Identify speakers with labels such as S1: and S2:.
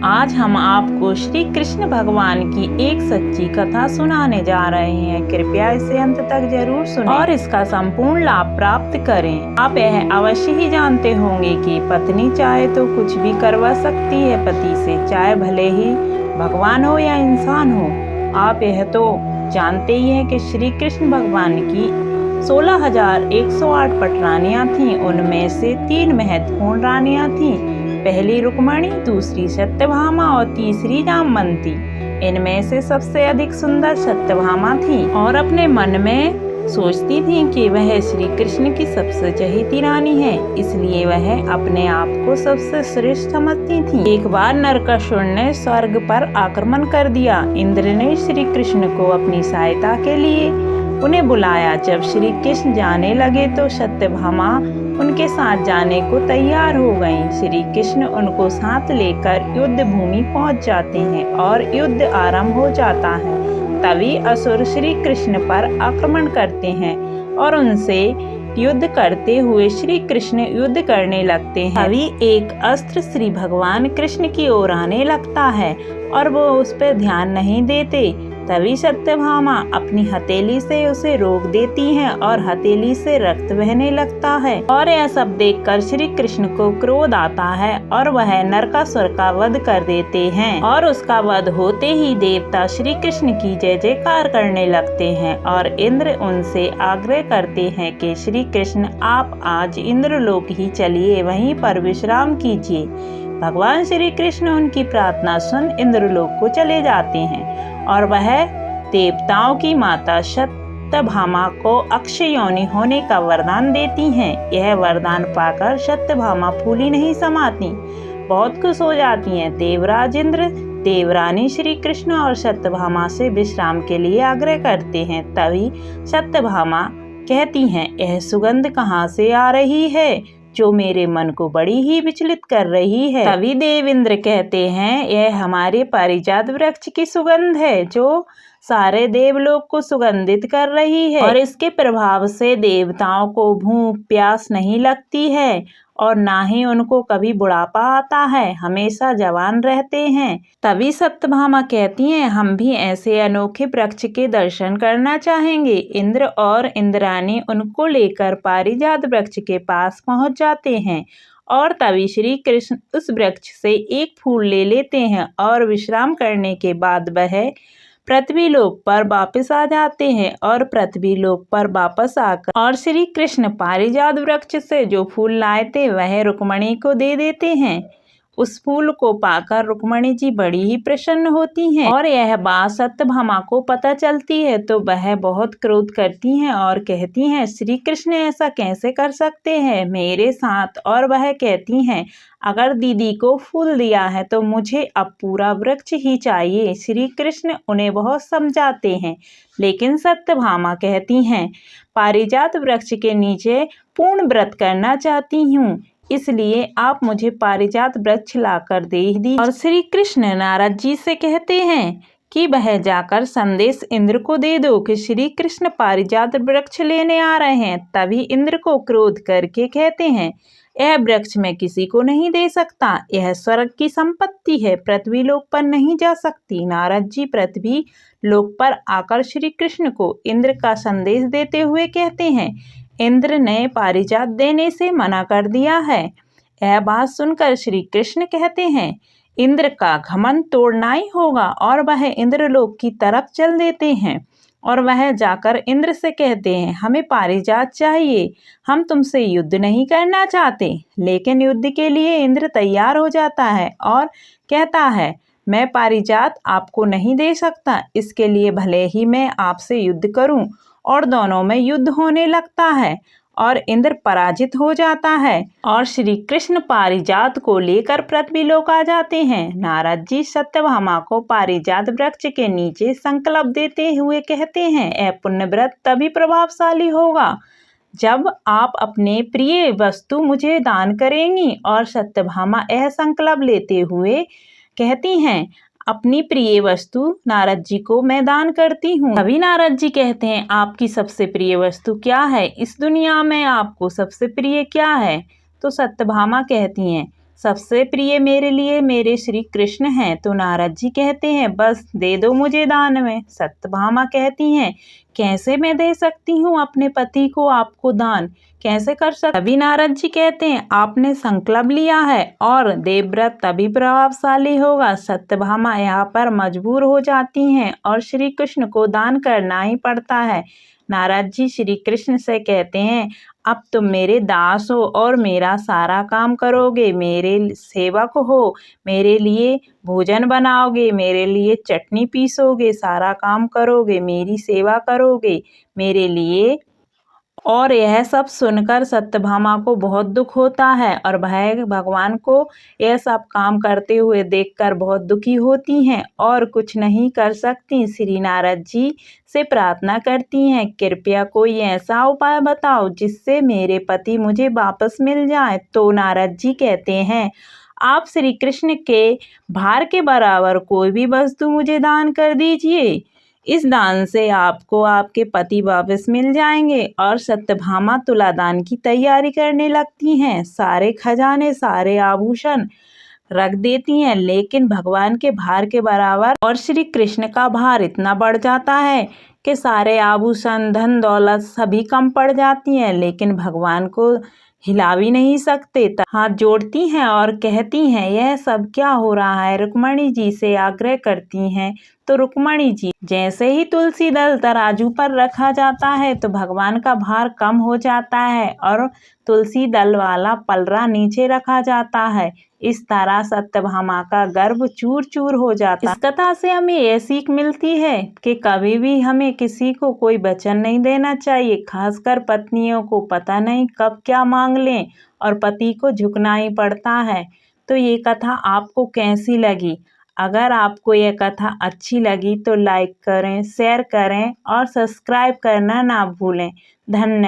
S1: आज हम आपको श्री कृष्ण भगवान की एक सच्ची कथा सुनाने जा रहे हैं। कृपया इसे अंत तक जरूर सुनें और इसका संपूर्ण लाभ प्राप्त करें। आप यह अवश्य ही जानते होंगे कि पत्नी चाहे तो कुछ भी करवा सकती है पति से, चाहे भले ही भगवान हो या इंसान हो। आप यह तो जानते ही हैं कि श्री कृष्ण भगवान की 16,108 पटरानियां थीं। उनमें से 3 महत्वपूर्ण रानियां थीं। पहली रुक्मणी, दूसरी सत्यभामा और तीसरी जामवंती। इनमें से सबसे अधिक सुंदर सत्यभामा थी और अपने मन में सोचती थी कि वह श्री कृष्ण की सबसे चहेती रानी है, इसलिए वह अपने आप को सबसे श्रेष्ठ समझती थी। एक बार नरकासुर ने स्वर्ग पर आक्रमण कर दिया। इंद्र ने श्री कृष्ण को अपनी सहायता के लिए उन्हें बुलाया। जब श्री कृष्ण जाने लगे तो सत्यभामा उनके साथ जाने को तैयार हो गईं। श्री कृष्ण उनको साथ लेकर युद्ध भूमि पहुंच जाते हैं और युद्ध आरंभ हो जाता है। तभी असुर श्री कृष्ण पर आक्रमण करते हैं और उनसे युद्ध करते हुए श्री कृष्ण युद्ध करने लगते हैं। तभी एक अस्त्र श्री भगवान कृष्ण की ओर आने लगता है और वो उस पर ध्यान नहीं देते। तभी सत्यभामा अपनी हथेली से उसे रोक देती हैं और हथेली से रक्त बहने लगता है। और यह सब देखकर श्री कृष्ण को क्रोध आता है और वह नरकासुर का वध कर देते हैं। और उसका वध होते ही देवता श्री कृष्ण की जय जयकार करने लगते हैं और इंद्र उनसे आग्रह करते हैं कि श्री कृष्ण आप आज इंद्रलोक ही चलिए, वहीं पर विश्राम कीजिए। भगवान श्री कृष्ण उनकी प्रार्थना सुन इंद्रलोक को चले जाते हैं और वह देवताओं की माता सत्यभामा को अक्षय योनि होने का वरदान देती हैं। यह वरदान पाकर सत्यभामा फूली नहीं समाती, बहुत खुश हो जाती हैं। देवराज इंद्र देवरानी श्री कृष्ण और सत्यभामा से विश्राम के लिए आग्रह करते हैं। तभी सत्यभामा कहती हैं, यह सुगंध कहाँ से आ रही है जो मेरे मन को बड़ी ही विचलित कर रही है। तभी देवेंद्र कहते हैं, यह हमारे पारिजात वृक्ष की सुगंध है जो सारे देवलोक को सुगंधित कर रही है और इसके प्रभाव से देवताओं को भूख प्यास नहीं लगती है और ना ही उनको कभी बुढ़ापा आता है, हमेशा जवान रहते हैं। तभी सत्यभामा कहती हैं, हम भी ऐसे अनोखे वृक्ष के दर्शन करना चाहेंगे। इंद्र और इंद्राणी उनको लेकर पारिजात वृक्ष के पास पहुंच जाते हैं और तभी श्री कृष्ण उस वृक्ष से एक फूल ले लेते हैं और विश्राम करने के बाद वह पृथ्वी लोक पर वापस आ जाते हैं और पृथ्वी लोक पर वापस आकर और श्री कृष्ण पारिजात वृक्ष से जो फूल लाए थे वह रुक्मणी को दे देते हैं। उस फूल को पाकर रुक्मणी जी बड़ी ही प्रसन्न होती हैं और यह बात सत्यभामा को पता चलती है तो वह बहुत क्रोध करती हैं और कहती हैं, श्री कृष्ण ऐसा कैसे कर सकते हैं मेरे साथ। और वह कहती हैं, अगर दीदी को फूल दिया है तो मुझे अब पूरा वृक्ष ही चाहिए। श्री कृष्ण उन्हें बहुत समझाते हैं लेकिन सत्यभामा कहती हैं, पारिजात वृक्ष के नीचे पूर्ण व्रत करना चाहती हूँ, इसलिए आप मुझे पारिजात वृक्ष लाकर दे दी। और श्री कृष्ण नारद जी से कहते हैं कि वह जाकर संदेश इंद्र को दे दो कि श्री कृष्ण पारिजात वृक्ष लेने आ रहे हैं। तभी इंद्र को क्रोध करके कहते हैं, यह वृक्ष मैं किसी को नहीं दे सकता, यह स्वर्ग की संपत्ति है, पृथ्वी लोक पर नहीं जा सकती। नारद जी पृथ्वी लोक पर आकर श्री कृष्ण को इंद्र का संदेश देते हुए कहते हैं, इंद्र ने पारिजात देने से मना कर दिया है। यह बात सुनकर श्री कृष्ण कहते हैं, इंद्र का घमंड तोड़ना ही होगा और वह इंद्रलोक की तरफ चल देते हैं और वह जाकर इंद्र से कहते हैं, हमें पारिजात चाहिए, हम तुमसे युद्ध नहीं करना चाहते। लेकिन युद्ध के लिए इंद्र तैयार हो जाता है और कहता है, मैं पारिजात आपको नहीं दे सकता, इसके लिए भले ही मैं आपसे युद्ध करूं। और दोनों में युद्ध होने लगता है और इंद्र पराजित हो जाता है और श्री कृष्ण पारिजात को लेकर पृथ्वी लोक आ जाते हैं। नारद जी सत्यभामा को पारिजात वृक्ष के नीचे संकल्प देते हुए कहते हैं, यह पुण्य व्रत तभी प्रभावशाली होगा जब आप अपने प्रिय वस्तु मुझे दान करेंगी। और सत्यभामा यह संकल्प लेते हुए कहती हैं, अपनी प्रिय वस्तु नारद जी को मैं दान करती हूँ। तभी नारद जी कहते हैं, आपकी सबसे प्रिय वस्तु क्या है, इस दुनिया में आपको सबसे प्रिय क्या है। तो सत्यभामा कहती हैं, सबसे प्रिय मेरे लिए मेरे श्री कृष्ण हैं। तो नारद जी कहते हैं बस दे दो मुझे दान में। सत्यभामा कहती हैं कैसे मैं दे सकती हूँ अपने पति को आपको दान, कैसे कर सकते। तभी नारद जी कहते हैं आपने संकल्प लिया है और देवव्रत तभी प्रभावशाली होगा। सत्यभामा यहाँ पर मजबूर हो जाती हैं और श्री कृष्ण को दान करना ही पड़ता है। नारद जी श्री कृष्ण से कहते हैं अब तुम मेरे दास हो और मेरा सारा काम करोगे, मेरे सेवक हो, मेरे लिए भोजन बनाओगे, मेरे लिए चटनी पीसोगे, सारा काम करोगे, मेरी सेवा करोगे मेरे लिए। और यह सब सुनकर सत्यभामा को बहुत दुख होता है और वह भगवान को यह सब काम करते हुए देखकर बहुत दुखी होती हैं और कुछ नहीं कर सकती। श्री नारद जी से प्रार्थना करती हैं कृपया कोई ऐसा उपाय बताओ जिससे मेरे पति मुझे वापस मिल जाए। तो नारद जी कहते हैं आप श्री कृष्ण के भार के बराबर कोई भी वस्तु मुझे दान कर दीजिए, इस दान से आपको आपके पति वापस मिल जाएंगे। और सत्यभामा तुलादान की तैयारी करने लगती हैं, सारे खजाने सारे आभूषण रख देती हैं, लेकिन भगवान के भार के बराबर और श्री कृष्ण का भार इतना बढ़ जाता है कि सारे आभूषण धन दौलत सभी कम पड़ जाती हैं, लेकिन भगवान को हिला भी नहीं सकते। हाथ जोड़ती हैं और कहती हैं यह सब क्या हो रहा है। रुक्मणी जी से आग्रह करती हैं तो रुक्मणी जी जैसे ही तुलसी दल तराजू पर रखा जाता है तो भगवान का भार कम हो जाता है और तुलसी दल वाला पलरा नीचे रखा जाता है। इस तरह सत्यभामा का गर्भ चूर चूर हो जाता है। इस कथा से हमें यह सीख मिलती है कि कभी भी हमें किसी को कोई वचन नहीं देना चाहिए, खासकर पत्नियों को पता नहीं कब क्या मांग लें और पति को झुकना ही पड़ता है। तो ये कथा आपको कैसी लगी? अगर आपको यह कथा अच्छी लगी तो लाइक करें, शेयर करें और सब्सक्राइब करना ना भूलें। धन्यवाद।